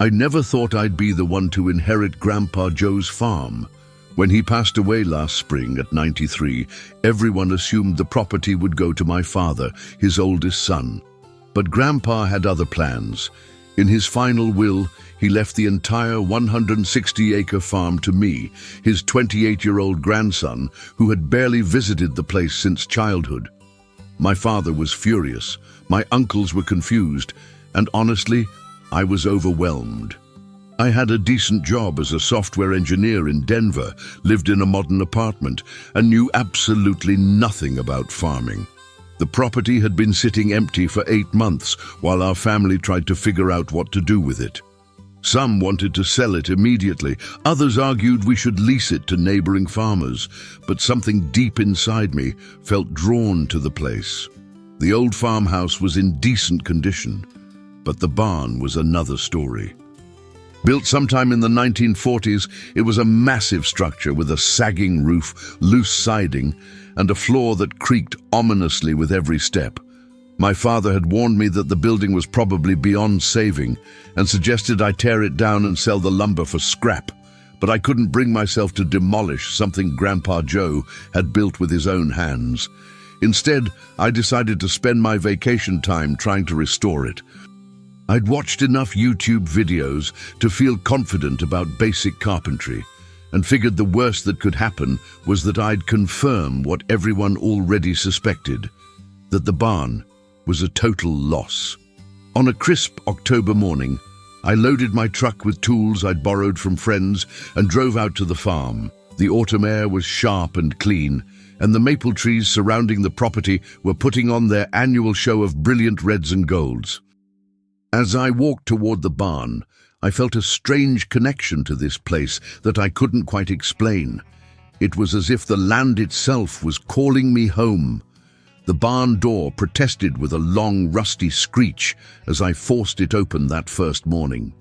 I never thought I'd be the one to inherit Grandpa Joe's farm. When he passed away last spring at 93, everyone assumed the property would go to my father, his oldest son. But Grandpa had other plans. In his final will, he left the entire 160-acre farm to me, his 28-year-old grandson, who had barely visited the place since childhood. My father was furious, my uncles were confused, and honestly, I was overwhelmed. I had a decent job as a software engineer in Denver, lived in a modern apartment, and knew absolutely nothing about farming. The property had been sitting empty for 8 months while our family tried to figure out what to do with it. Some wanted to sell it immediately, others argued we should lease it to neighboring farmers, but something deep inside me felt drawn to the place. The old farmhouse was in decent condition, but the barn was another story. Built sometime in the 1940s, it was a massive structure with a sagging roof, loose siding, and a floor that creaked ominously with every step. My father had warned me that the building was probably beyond saving and suggested I tear it down and sell the lumber for scrap, but I couldn't bring myself to demolish something Grandpa Joe had built with his own hands. Instead, I decided to spend my vacation time trying to restore it. I'd watched enough YouTube videos to feel confident about basic carpentry, and figured the worst that could happen was that I'd confirm what everyone already suspected, that the barn was a total loss. On a crisp October morning, I loaded my truck with tools I'd borrowed from friends and drove out to the farm. The autumn air was sharp and clean, and the maple trees surrounding the property were putting on their annual show of brilliant reds and golds. As I walked toward the barn, I felt a strange connection to this place that I couldn't quite explain. It was as if the land itself was calling me home. The barn door protested with a long, rusty screech as I forced it open that first morning.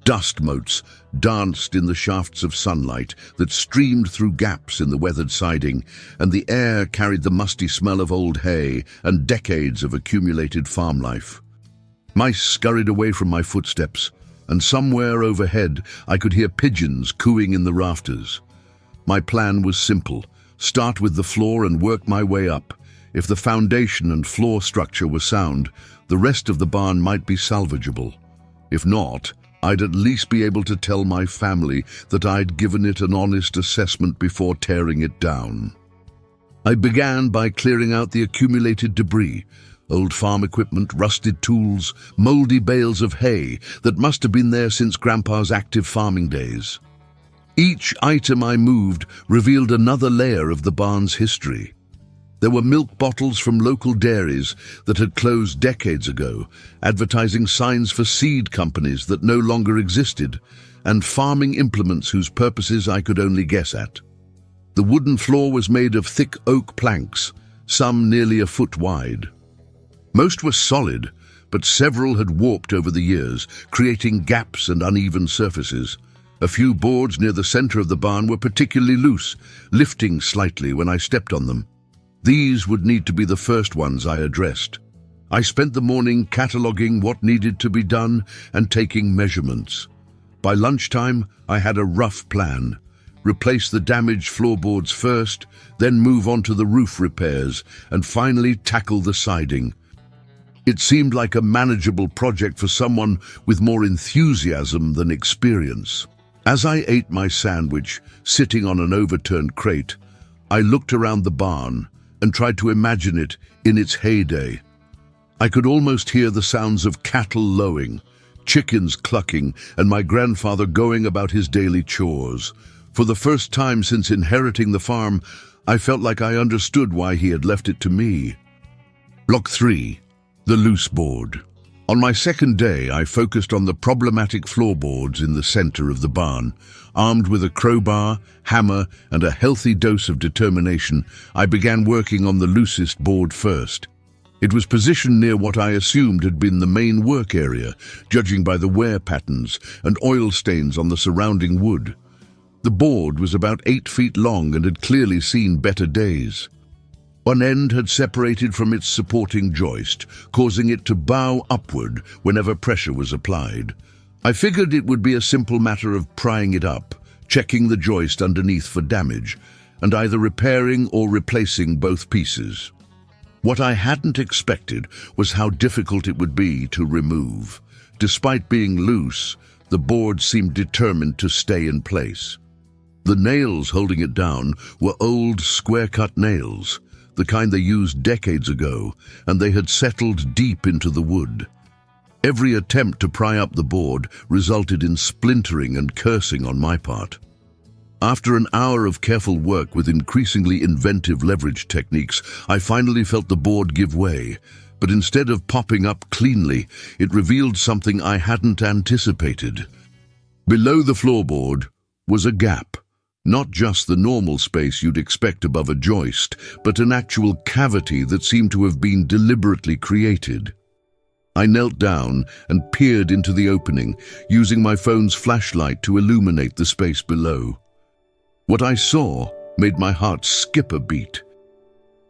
Dust motes danced in the shafts of sunlight that streamed through gaps in the weathered siding, and the air carried the musty smell of old hay and decades of accumulated farm life. Mice scurried away from my footsteps, and somewhere overhead I could hear pigeons cooing in the rafters. My plan was simple: start with the floor and work my way up. If the foundation and floor structure were sound, the rest of the barn might be salvageable. If not, I'd at least be able to tell my family that I'd given it an honest assessment before tearing it down. I began by clearing out the accumulated debris: old farm equipment, rusted tools, moldy bales of hay that must have been there since Grandpa's active farming days. Each item I moved revealed another layer of the barn's history. There were milk bottles from local dairies that had closed decades ago, advertising signs for seed companies that no longer existed, and farming implements whose purposes I could only guess at. The wooden floor was made of thick oak planks, some nearly a foot wide. Most were solid, but several had warped over the years, creating gaps and uneven surfaces. A few boards near the center of the barn were particularly loose, lifting slightly when I stepped on them. These would need to be the first ones I addressed. I spent the morning cataloging what needed to be done and taking measurements. By lunchtime, I had a rough plan: replace the damaged floorboards first, then move on to the roof repairs, and finally tackle the siding. It seemed like a manageable project for someone with more enthusiasm than experience. As I ate my sandwich, sitting on an overturned crate, I looked around the barn and tried to imagine it in its heyday. I could almost hear the sounds of cattle lowing, chickens clucking, and my grandfather going about his daily chores. For the first time since inheriting the farm, I felt like I understood why he had left it to me. Block 3. The loose board. On my second day, I focused on the problematic floorboards in the center of the barn. Armed with a crowbar, hammer, and a healthy dose of determination, I began working on the loosest board first. It was positioned near what I assumed had been the main work area, judging by the wear patterns and oil stains on the surrounding wood. The board was about 8 feet long and had clearly seen better days. One end had separated from its supporting joist, causing it to bow upward whenever pressure was applied. I figured it would be a simple matter of prying it up, checking the joist underneath for damage, and either repairing or replacing both pieces. What I hadn't expected was how difficult it would be to remove. Despite being loose, the board seemed determined to stay in place. The nails holding it down were old square-cut nails, the kind they used decades ago, and they had settled deep into the wood. Every attempt to pry up the board resulted in splintering and cursing on my part. After an hour of careful work with increasingly inventive leverage techniques, I finally felt the board give way, but instead of popping up cleanly, it revealed something I hadn't anticipated. Below the floorboard was a gap. Not just the normal space you'd expect above a joist, but an actual cavity that seemed to have been deliberately created. I knelt down and peered into the opening, using my phone's flashlight to illuminate the space below. What I saw made my heart skip a beat.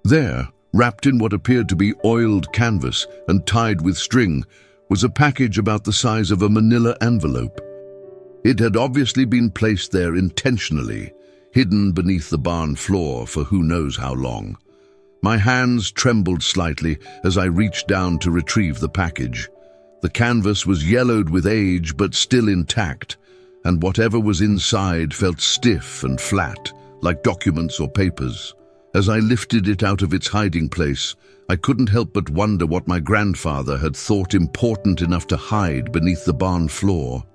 There, wrapped in what appeared to be oiled canvas and tied with string, was a package about the size of a manila envelope. It had obviously been placed there intentionally, hidden beneath the barn floor for who knows how long. My hands trembled slightly as I reached down to retrieve the package. The canvas was yellowed with age but still intact, and whatever was inside felt stiff and flat, like documents or papers. As I lifted it out of its hiding place, I couldn't help but wonder what my grandfather had thought important enough to hide beneath the barn floor.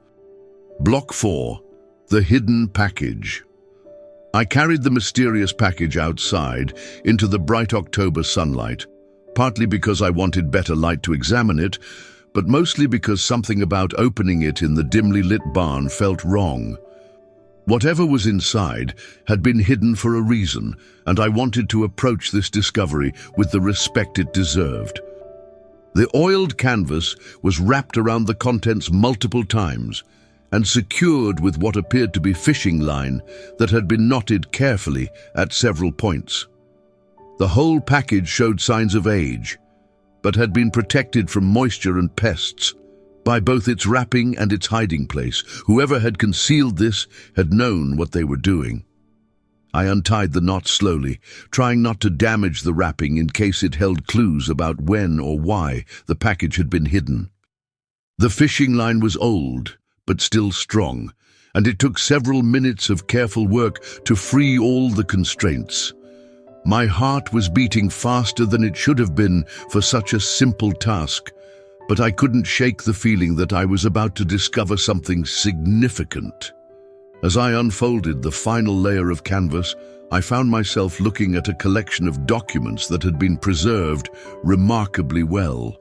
Block 4. The Hidden Package. I carried the mysterious package outside into the bright October sunlight, partly because I wanted better light to examine it, but mostly because something about opening it in the dimly lit barn felt wrong. Whatever was inside had been hidden for a reason, and I wanted to approach this discovery with the respect it deserved. The oiled canvas was wrapped around the contents multiple times, and secured with what appeared to be fishing line that had been knotted carefully at several points. The whole package showed signs of age, but had been protected from moisture and pests by both its wrapping and its hiding place. Whoever had concealed this had known what they were doing. I untied the knot slowly, trying not to damage the wrapping in case it held clues about when or why the package had been hidden. The fishing line was old, but still strong, and it took several minutes of careful work to free all the constraints. My heart was beating faster than it should have been for such a simple task, but I couldn't shake the feeling that I was about to discover something significant. As I unfolded the final layer of canvas, I found myself looking at a collection of documents that had been preserved remarkably well.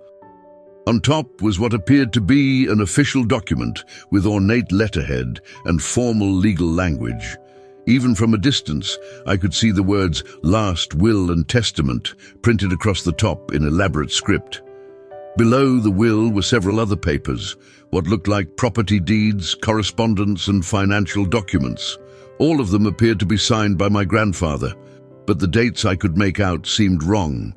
On top was what appeared to be an official document with ornate letterhead and formal legal language. Even from a distance, I could see the words "Last Will and Testament" printed across the top in elaborate script. Below the will were several other papers, what looked like property deeds, correspondence, and financial documents. All of them appeared to be signed by my grandfather, but the dates I could make out seemed wrong.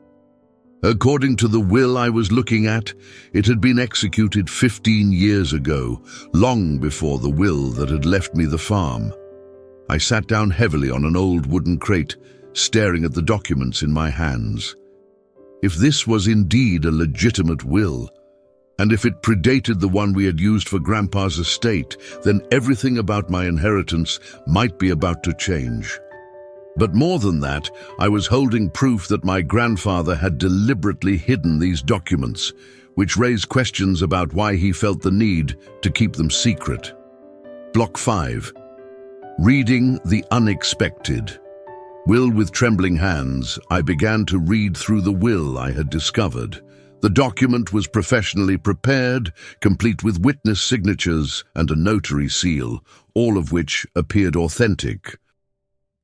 According to the will I was looking at, it had been executed 15 years ago, long before the will that had left me the farm. I sat down heavily on an old wooden crate, staring at the documents in my hands. If this was indeed a legitimate will, and if it predated the one we had used for Grandpa's estate, then everything about my inheritance might be about to change. But more than that, I was holding proof that my grandfather had deliberately hidden these documents, which raised questions about why he felt the need to keep them secret. Block 5. Reading the Unexpected. With trembling hands, I began to read through the will I had discovered. The document was professionally prepared, complete with witness signatures and a notary seal, all of which appeared authentic.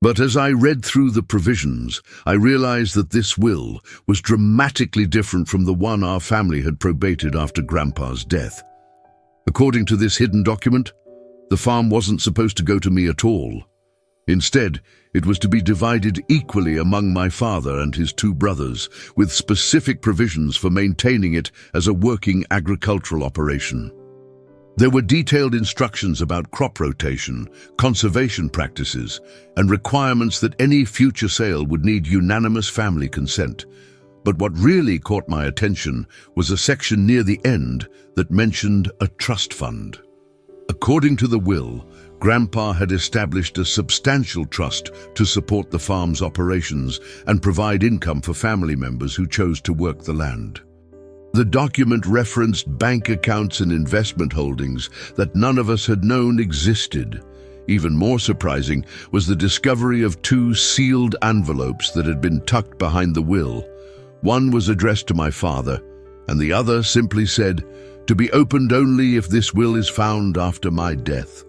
But as I read through the provisions, I realized that this will was dramatically different from the one our family had probated after Grandpa's death. According to this hidden document, the farm wasn't supposed to go to me at all. Instead, it was to be divided equally among my father and his 2 brothers, with specific provisions for maintaining it as a working agricultural operation. There were detailed instructions about crop rotation, conservation practices, and requirements that any future sale would need unanimous family consent. But what really caught my attention was a section near the end that mentioned a trust fund. According to the will, Grandpa had established a substantial trust to support the farm's operations and provide income for family members who chose to work the land. The document referenced bank accounts and investment holdings that none of us had known existed. Even more surprising was the discovery of 2 sealed envelopes that had been tucked behind the will. One was addressed to my father, and the other simply said, "To be opened only if this will is found after my death."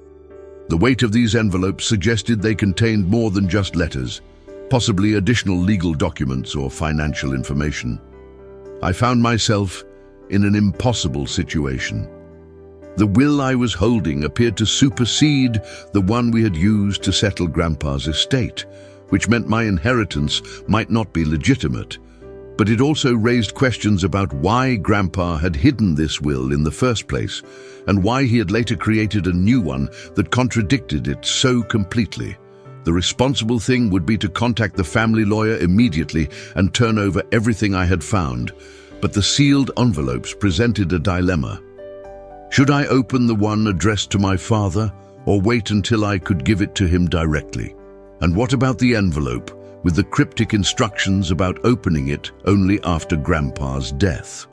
The weight of these envelopes suggested they contained more than just letters, possibly additional legal documents or financial information. I found myself in an impossible situation. The will I was holding appeared to supersede the one we had used to settle Grandpa's estate, which meant my inheritance might not be legitimate. But it also raised questions about why Grandpa had hidden this will in the first place, and why he had later created a new one that contradicted it so completely. The responsible thing would be to contact the family lawyer immediately and turn over everything I had found, but the sealed envelopes presented a dilemma. Should I open the one addressed to my father, or wait until I could give it to him directly? And what about the envelope, with the cryptic instructions about opening it only after Grandpa's death?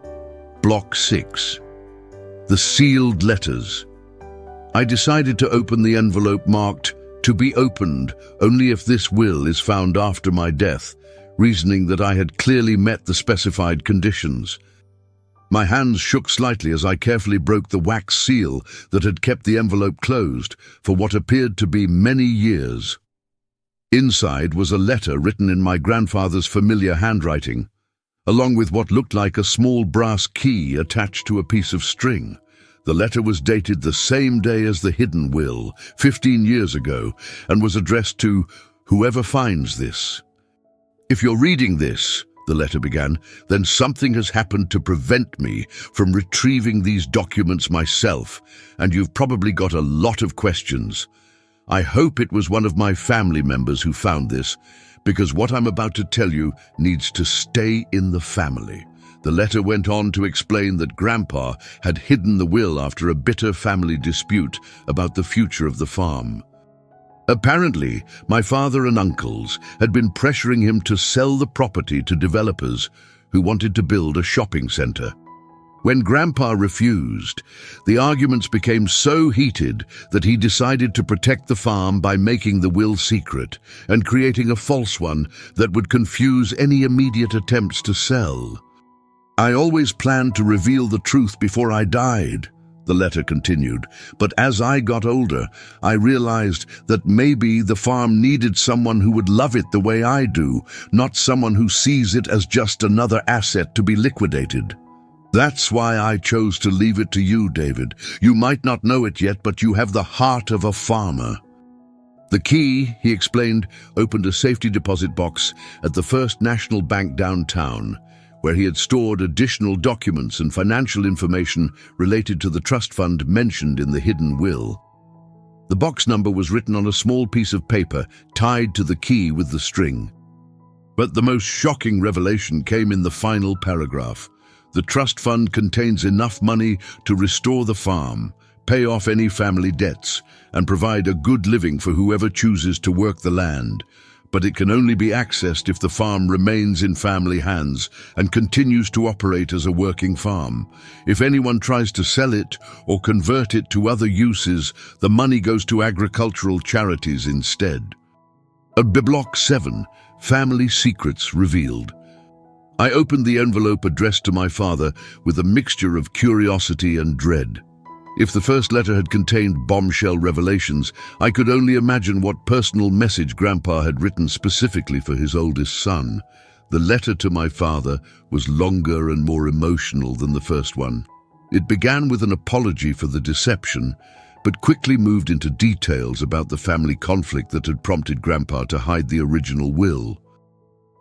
Block 6. The sealed letters. I decided to open the envelope marked, "To be opened only if this will is found after my death," reasoning that I had clearly met the specified conditions. My hands shook slightly as I carefully broke the wax seal that had kept the envelope closed for what appeared to be many years. Inside was a letter written in my grandfather's familiar handwriting, along with what looked like a small brass key attached to a piece of string. The letter was dated the same day as the hidden will, 15 years ago, and was addressed to "Whoever finds this." "If you're reading this," the letter began, "then something has happened to prevent me from retrieving these documents myself, and you've probably got a lot of questions. I hope it was one of my family members who found this, because what I'm about to tell you needs to stay in the family." The letter went on to explain that Grandpa had hidden the will after a bitter family dispute about the future of the farm. Apparently, my father and uncles had been pressuring him to sell the property to developers who wanted to build a shopping center. When Grandpa refused, the arguments became so heated that he decided to protect the farm by making the will secret and creating a false one that would confuse any immediate attempts to sell. "I always planned to reveal the truth before I died," the letter continued, "but as I got older, I realized that maybe the farm needed someone who would love it the way I do, not someone who sees it as just another asset to be liquidated. That's why I chose to leave it to you, David. You might not know it yet, but you have the heart of a farmer." The key, he explained, opened a safety deposit box at the First National Bank downtown, where he had stored additional documents and financial information related to the trust fund mentioned in the hidden will. The box number was written on a small piece of paper tied to the key with the string. But the most shocking revelation came in the final paragraph. The trust fund contains enough money to restore the farm, pay off any family debts, and provide a good living for whoever chooses to work the land. But it can only be accessed if the farm remains in family hands and continues to operate as a working farm. If anyone tries to sell it or convert it to other uses, the money goes to agricultural charities instead. At Block 7, Family Secrets Revealed. I opened the envelope addressed to my father with a mixture of curiosity and dread. If the first letter had contained bombshell revelations, I could only imagine what personal message Grandpa had written specifically for his oldest son. The letter to my father was longer and more emotional than the first one. It began with an apology for the deception, but quickly moved into details about the family conflict that had prompted Grandpa to hide the original will.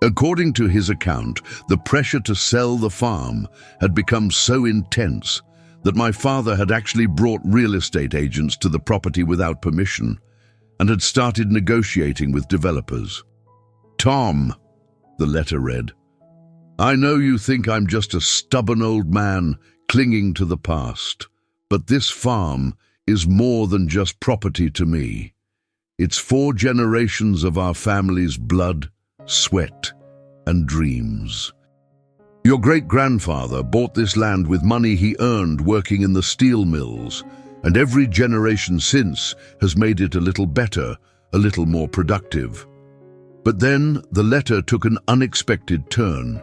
According to his account, the pressure to sell the farm had become so intense that my father had actually brought real estate agents to the property without permission and had started negotiating with developers. "Tom," the letter read, "I know you think I'm just a stubborn old man clinging to the past, but this farm is more than just property to me. It's 4 generations of our family's blood, sweat, and dreams. Your great-grandfather bought this land with money he earned working in the steel mills, and every generation since has made it a little better, a little more productive." But then the letter took an unexpected turn.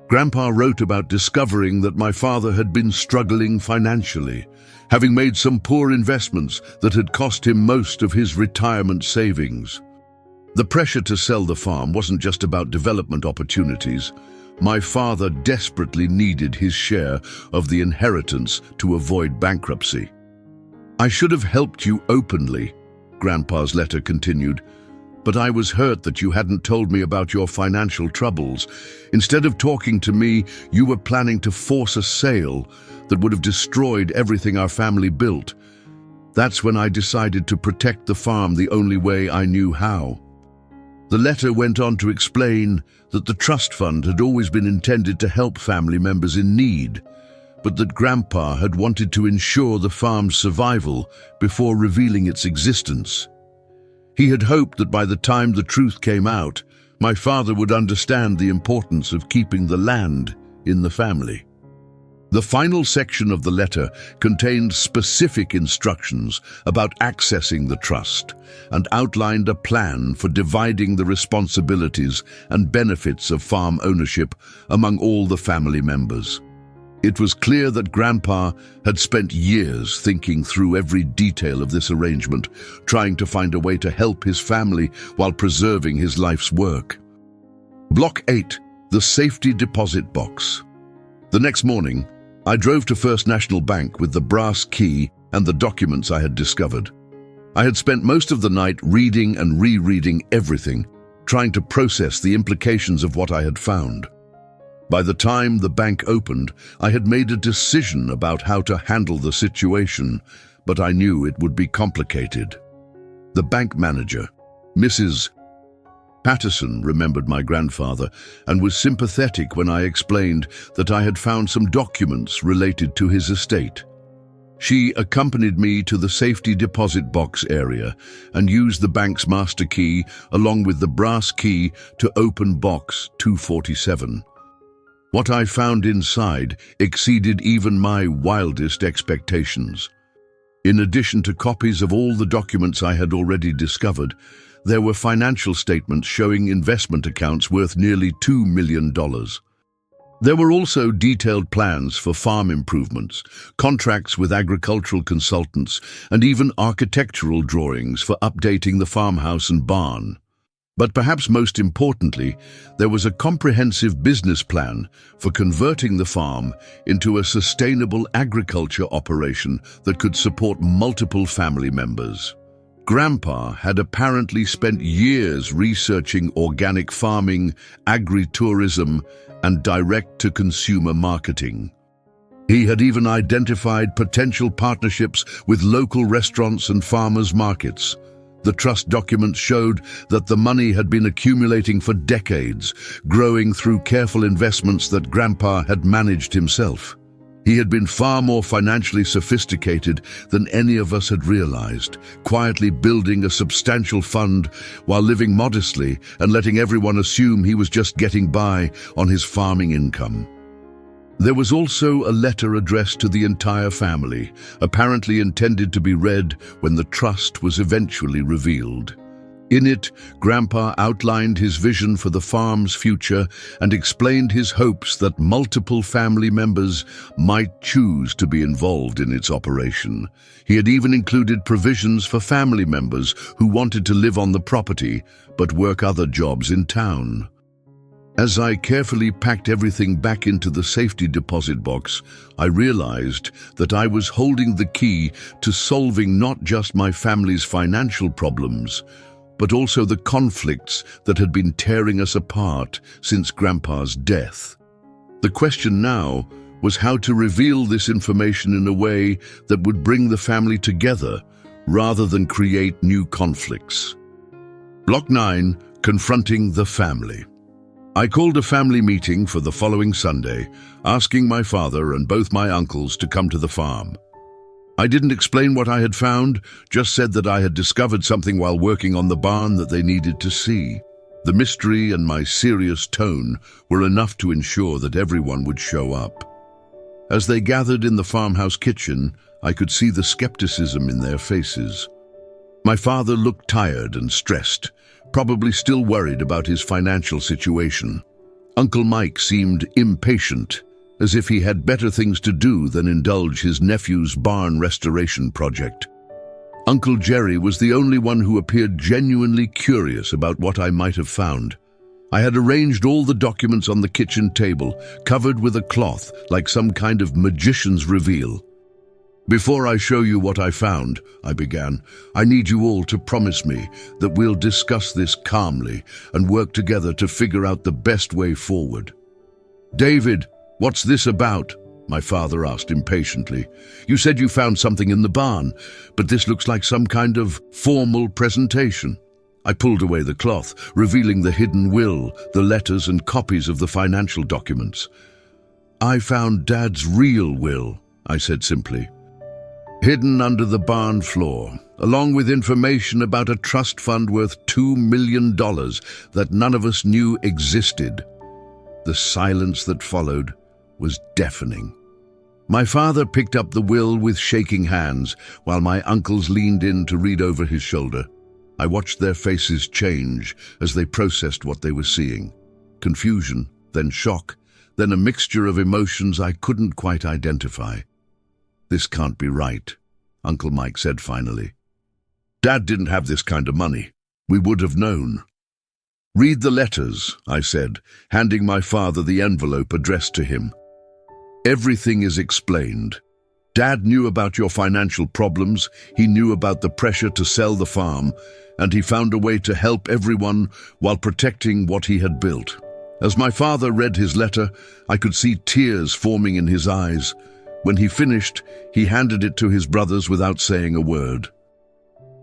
Grandpa wrote about discovering that my father had been struggling financially, having made some poor investments that had cost him most of his retirement savings. The pressure to sell the farm wasn't just about development opportunities. My father desperately needed his share of the inheritance to avoid bankruptcy. "I should have helped you openly," Grandpa's letter continued, "but I was hurt that you hadn't told me about your financial troubles. Instead of talking to me, you were planning to force a sale that would have destroyed everything our family built. That's when I decided to protect the farm the only way I knew how." The letter went on to explain that the trust fund had always been intended to help family members in need, but that Grandpa had wanted to ensure the farm's survival before revealing its existence. He had hoped that by the time the truth came out, my father would understand the importance of keeping the land in the family. The final section of the letter contained specific instructions about accessing the trust and outlined a plan for dividing the responsibilities and benefits of farm ownership among all the family members. It was clear that Grandpa had spent years thinking through every detail of this arrangement, trying to find a way to help his family while preserving his life's work. Block 8, the safety deposit box. The next morning, I drove to First National Bank with the brass key and the documents I had discovered. I had spent most of the night reading and rereading everything, trying to process the implications of what I had found. By the time the bank opened, I had made a decision about how to handle the situation, but I knew it would be complicated. The bank manager, Mrs. Patterson, remembered my grandfather and was sympathetic when I explained that I had found some documents related to his estate. She accompanied me to the safety deposit box area and used the bank's master key along with the brass key to open box 247. What I found inside exceeded even my wildest expectations. In addition to copies of all the documents I had already discovered, there were financial statements showing investment accounts worth nearly $2 million. There were also detailed plans for farm improvements, contracts with agricultural consultants, and even architectural drawings for updating the farmhouse and barn. But perhaps most importantly, there was a comprehensive business plan for converting the farm into a sustainable agriculture operation that could support multiple family members. Grandpa had apparently spent years researching organic farming, agritourism, and direct-to-consumer marketing. He had even identified potential partnerships with local restaurants and farmers' markets. The trust documents showed that the money had been accumulating for decades, growing through careful investments that Grandpa had managed himself. He had been far more financially sophisticated than any of us had realized, quietly building a substantial fund while living modestly and letting everyone assume he was just getting by on his farming income. There was also a letter addressed to the entire family, apparently intended to be read when the trust was eventually revealed. In it, Grandpa outlined his vision for the farm's future and explained his hopes that multiple family members might choose to be involved in its operation. He had even included provisions for family members who wanted to live on the property but work other jobs in town. As I carefully packed everything back into the safety deposit box, I realized that I was holding the key to solving not just my family's financial problems, but also the conflicts that had been tearing us apart since Grandpa's death. The question now was how to reveal this information in a way that would bring the family together rather than create new conflicts. Block 9, Confronting the Family. I called a family meeting for the following Sunday, asking my father and both my uncles to come to the farm. I didn't explain what I had found, just said that I had discovered something while working on the barn that they needed to see. The mystery and my serious tone were enough to ensure that everyone would show up. As they gathered in the farmhouse kitchen, I could see the skepticism in their faces. My father looked tired and stressed, probably still worried about his financial situation. Uncle Mike seemed impatient, as if he had better things to do than indulge his nephew's barn restoration project. Uncle Jerry was the only one who appeared genuinely curious about what I might have found. I had arranged all the documents on the kitchen table, covered with a cloth like some kind of magician's reveal. "Before I show you what I found," I began, "I need you all to promise me that we'll discuss this calmly and work together to figure out the best way forward." "David, what's this about?" my father asked impatiently. "You said you found something in the barn, but this looks like some kind of formal presentation." I pulled away the cloth, revealing the hidden will, the letters and copies of the financial documents. "I found Dad's real will," I said simply, "hidden under the barn floor, along with information about a trust fund worth $2 million that none of us knew existed." The silence that followed was deafening. My father picked up the will with shaking hands, while my uncles leaned in to read over his shoulder. I watched their faces change as they processed what they were seeing. Confusion, then shock, then a mixture of emotions I couldn't quite identify. "This can't be right," Uncle Mike said finally. "Dad didn't have this kind of money. We would have known." "Read the letters," I said, handing my father the envelope addressed to him. "Everything is explained. Dad knew about your financial problems, he knew about the pressure to sell the farm, and he found a way to help everyone while protecting what he had built." As my father read his letter, I could see tears forming in his eyes. When he finished, he handed it to his brothers without saying a word.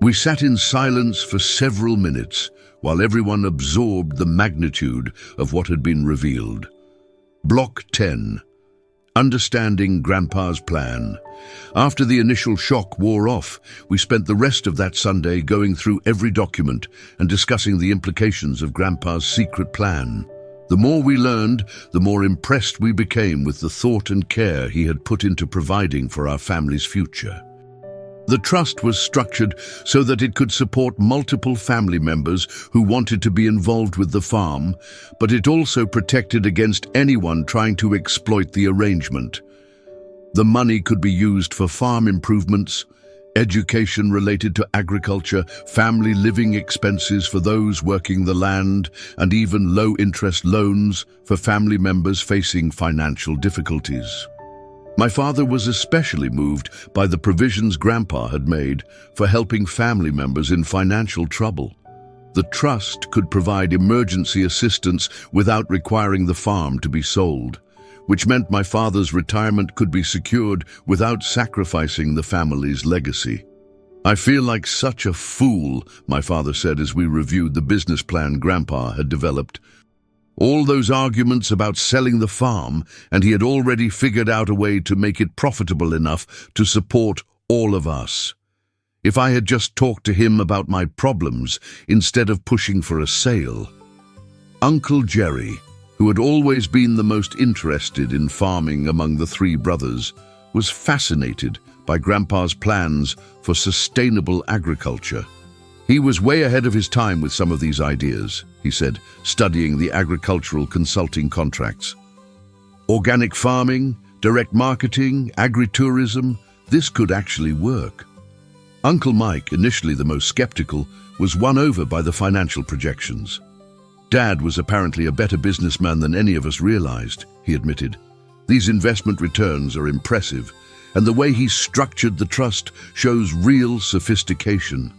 We sat in silence for several minutes while everyone absorbed the magnitude of what had been revealed. Block 10. Understanding Grandpa's Plan. After the initial shock wore off, we spent the rest of that Sunday going through every document and discussing the implications of Grandpa's secret plan. The more we learned, the more impressed we became with the thought and care he had put into providing for our family's future. The trust was structured so that it could support multiple family members who wanted to be involved with the farm, but it also protected against anyone trying to exploit the arrangement. The money could be used for farm improvements, education related to agriculture, family living expenses for those working the land, and even low-interest loans for family members facing financial difficulties. My father was especially moved by the provisions Grandpa had made for helping family members in financial trouble. The trust could provide emergency assistance without requiring the farm to be sold, which meant my father's retirement could be secured without sacrificing the family's legacy. "I feel like such a fool," my father said as we reviewed the business plan Grandpa had developed. All those arguments about selling the farm, and he had already figured out a way to make it profitable enough to support all of us. If I had just talked to him about my problems instead of pushing for a sale. Uncle Jerry, who had always been the most interested in farming among the three brothers, was fascinated by Grandpa's plans for sustainable agriculture. He was way ahead of his time with some of these ideas, he said, studying the agricultural consulting contracts. Organic farming, direct marketing, agritourism, this could actually work. Uncle Mike, initially the most skeptical, was won over by the financial projections. Dad was apparently a better businessman than any of us realized, he admitted. These investment returns are impressive, and the way he structured the trust shows real sophistication.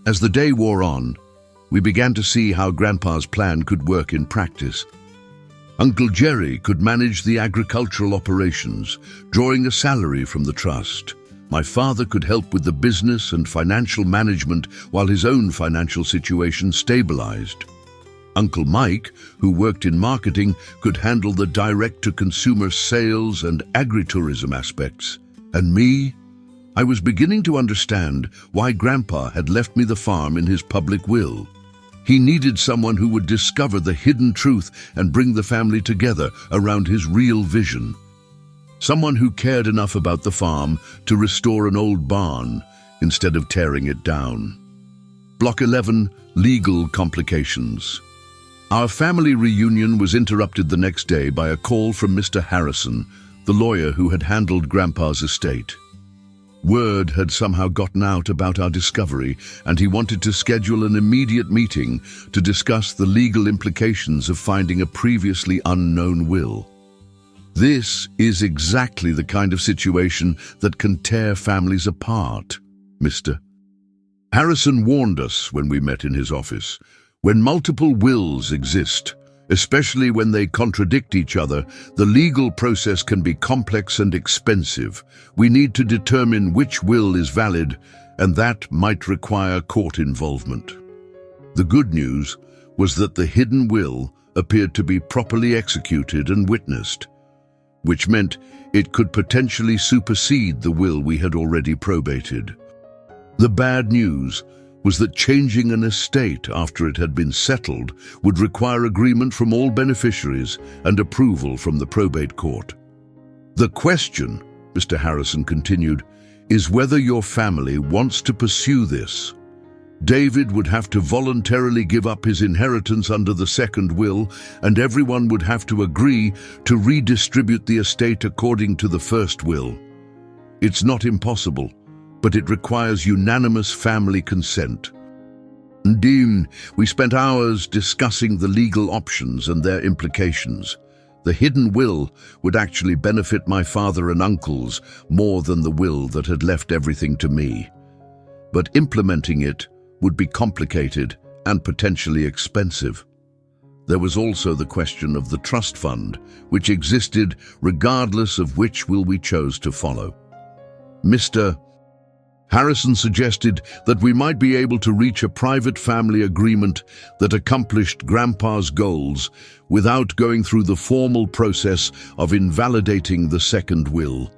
As the day wore on, we began to see how Grandpa's plan could work in practice. Uncle Jerry could manage the agricultural operations, drawing a salary from the trust. My father could help with the business and financial management while his own financial situation stabilized. Uncle Mike, who worked in marketing, could handle the direct-to-consumer sales and agritourism aspects. And me? I was beginning to understand why Grandpa had left me the farm in his public will. He needed someone who would discover the hidden truth and bring the family together around his real vision. Someone who cared enough about the farm to restore an old barn instead of tearing it down. Block 11, legal complications. Our family reunion was interrupted the next day by a call from Mr. Harrison, the lawyer who had handled Grandpa's estate. Word had somehow gotten out about our discovery, and he wanted to schedule an immediate meeting to discuss the legal implications of finding a previously unknown will. This is exactly the kind of situation that can tear families apart, Mr. Harrison warned us when we met in his office. When multiple wills exist, especially when they contradict each other, the legal process can be complex and expensive. We need to determine which will is valid, and that might require court involvement. The good news was that the hidden will appeared to be properly executed and witnessed, which meant it could potentially supersede the will we had already probated. The bad news was that changing an estate after it had been settled would require agreement from all beneficiaries and approval from the probate court. The question, Mr. Harrison continued, is whether your family wants to pursue this. David would have to voluntarily give up his inheritance under the second will, and everyone would have to agree to redistribute the estate according to the first will. It's not impossible, but it requires unanimous family consent. Indeed, we spent hours discussing the legal options and their implications. The hidden will would actually benefit my father and uncles more than the will that had left everything to me. But implementing it would be complicated and potentially expensive. There was also the question of the trust fund, which existed regardless of which will we chose to follow. Mr. Harrison suggested that we might be able to reach a private family agreement that accomplished Grandpa's goals without going through the formal process of invalidating the second will.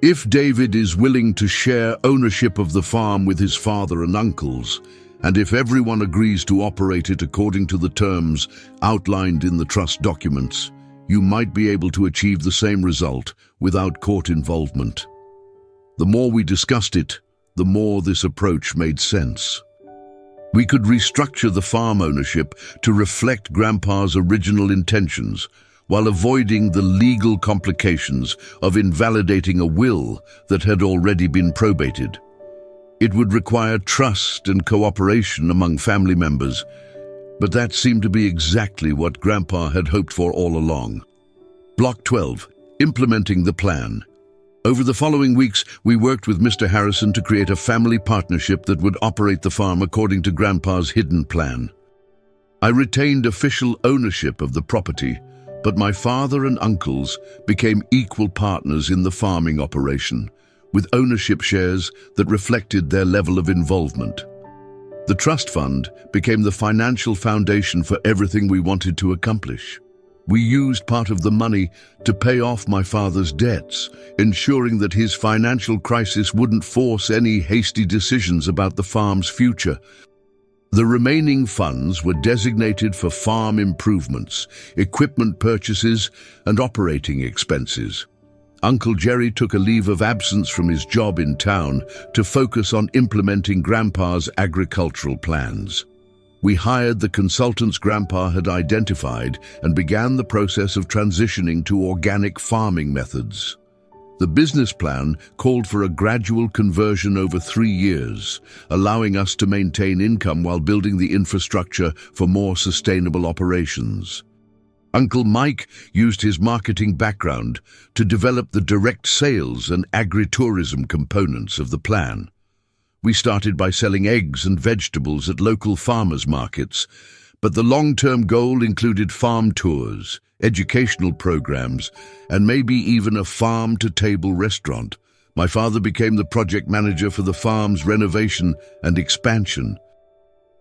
If David is willing to share ownership of the farm with his father and uncles, and if everyone agrees to operate it according to the terms outlined in the trust documents, you might be able to achieve the same result without court involvement. The more we discussed it, the more this approach made sense. We could restructure the farm ownership to reflect Grandpa's original intentions, while avoiding the legal complications of invalidating a will that had already been probated. It would require trust and cooperation among family members, but that seemed to be exactly what Grandpa had hoped for all along. Block 12, implementing the plan. Over the following weeks, we worked with Mr. Harrison to create a family partnership that would operate the farm according to Grandpa's hidden plan. I retained official ownership of the property, but my father and uncles became equal partners in the farming operation, with ownership shares that reflected their level of involvement. The trust fund became the financial foundation for everything we wanted to accomplish. We used part of the money to pay off my father's debts, ensuring that his financial crisis wouldn't force any hasty decisions about the farm's future. The remaining funds were designated for farm improvements, equipment purchases, and operating expenses. Uncle Jerry took a leave of absence from his job in town to focus on implementing Grandpa's agricultural plans. We hired the consultants Grandpa had identified and began the process of transitioning to organic farming methods. The business plan called for a gradual conversion over 3 years, allowing us to maintain income while building the infrastructure for more sustainable operations. Uncle Mike used his marketing background to develop the direct sales and agritourism components of the plan. We started by selling eggs and vegetables at local farmers markets, But the long-term goal included farm tours, educational programs, and maybe even a farm-to-table restaurant. My father became the project manager for the farm's renovation and expansion.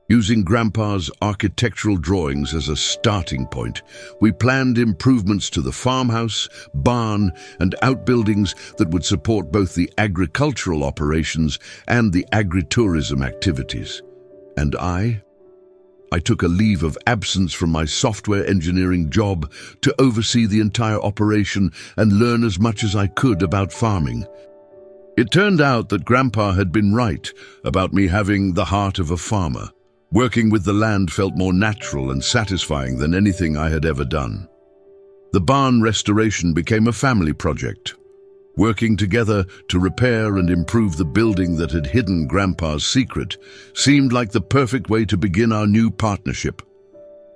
Using Grandpa's architectural drawings as a starting point, we planned improvements to the farmhouse, barn, and outbuildings that would support both the agricultural operations and the agritourism activities. And I took a leave of absence from my software engineering job to oversee the entire operation and learn as much as I could about farming. It turned out that Grandpa had been right about me having the heart of a farmer. Working with the land felt more natural and satisfying than anything I had ever done. The barn restoration became a family project. Working together to repair and improve the building that had hidden Grandpa's secret seemed like the perfect way to begin our new partnership.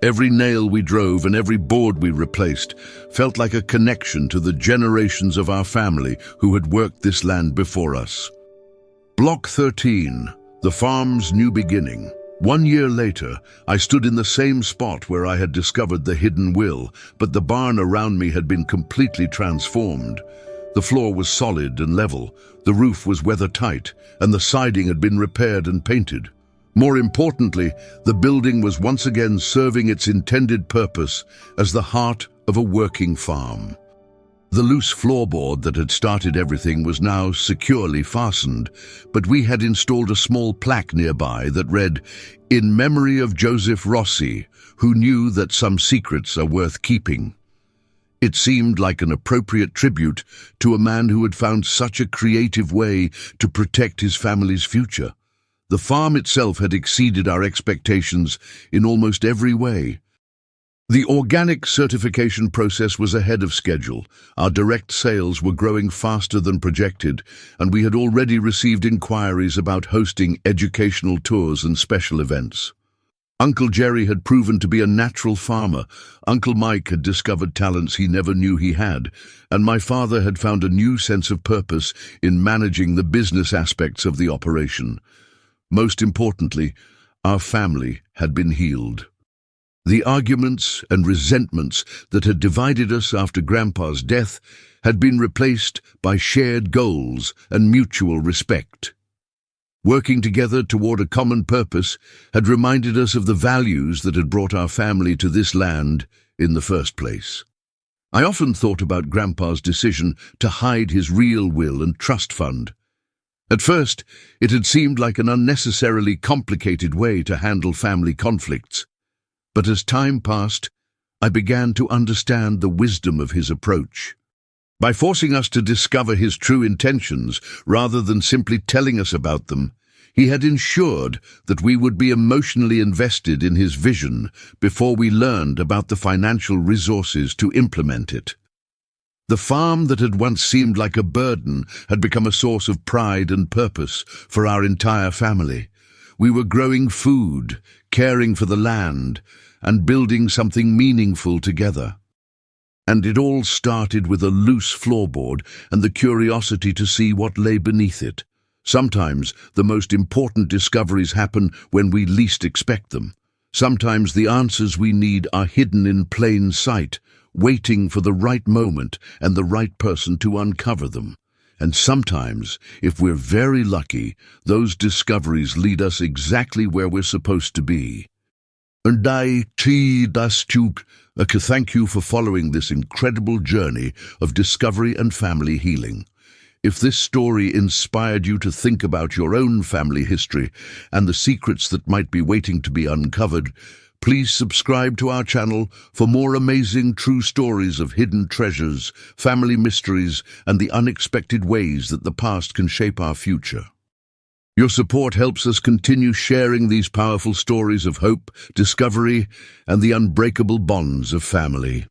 Every nail we drove and every board we replaced felt like a connection to the generations of our family who had worked this land before us. Block 13, the farm's new beginning. 1 year later, I stood in the same spot where I had discovered the hidden will, but the barn around me had been completely transformed. The floor was solid and level, the roof was weather-tight, and the siding had been repaired and painted. More importantly, the building was once again serving its intended purpose as the heart of a working farm. The loose floorboard that had started everything was now securely fastened, but we had installed a small plaque nearby that read, "In memory of Joseph Rossi, who knew that some secrets are worth keeping." It seemed like an appropriate tribute to a man who had found such a creative way to protect his family's future. The farm itself had exceeded our expectations in almost every way. The organic certification process was ahead of schedule. Our direct sales were growing faster than projected, and we had already received inquiries about hosting educational tours and special events. Uncle Jerry had proven to be a natural farmer, Uncle Mike had discovered talents he never knew he had, and my father had found a new sense of purpose in managing the business aspects of the operation. Most importantly, our family had been healed. The arguments and resentments that had divided us after Grandpa's death had been replaced by shared goals and mutual respect. Working together toward a common purpose had reminded us of the values that had brought our family to this land in the first place. I often thought about Grandpa's decision to hide his real will and trust fund. At first, it had seemed like an unnecessarily complicated way to handle family conflicts. But as time passed, I began to understand the wisdom of his approach. By forcing us to discover his true intentions rather than simply telling us about them, he had ensured that we would be emotionally invested in his vision before we learned about the financial resources to implement it. The farm that had once seemed like a burden had become a source of pride and purpose for our entire family. We were growing food, caring for the land, and building something meaningful together. And it all started with a loose floorboard and the curiosity to see what lay beneath it. Sometimes the most important discoveries happen when we least expect them. Sometimes the answers we need are hidden in plain sight, waiting for the right moment and the right person to uncover them. And sometimes, if we're very lucky, those discoveries lead us exactly where we're supposed to be. And I thank you for following this incredible journey of discovery and family healing. If this story inspired you to think about your own family history and the secrets that might be waiting to be uncovered, please subscribe to our channel for more amazing true stories of hidden treasures, family mysteries, and the unexpected ways that the past can shape our future. Your support helps us continue sharing these powerful stories of hope, discovery, and the unbreakable bonds of family.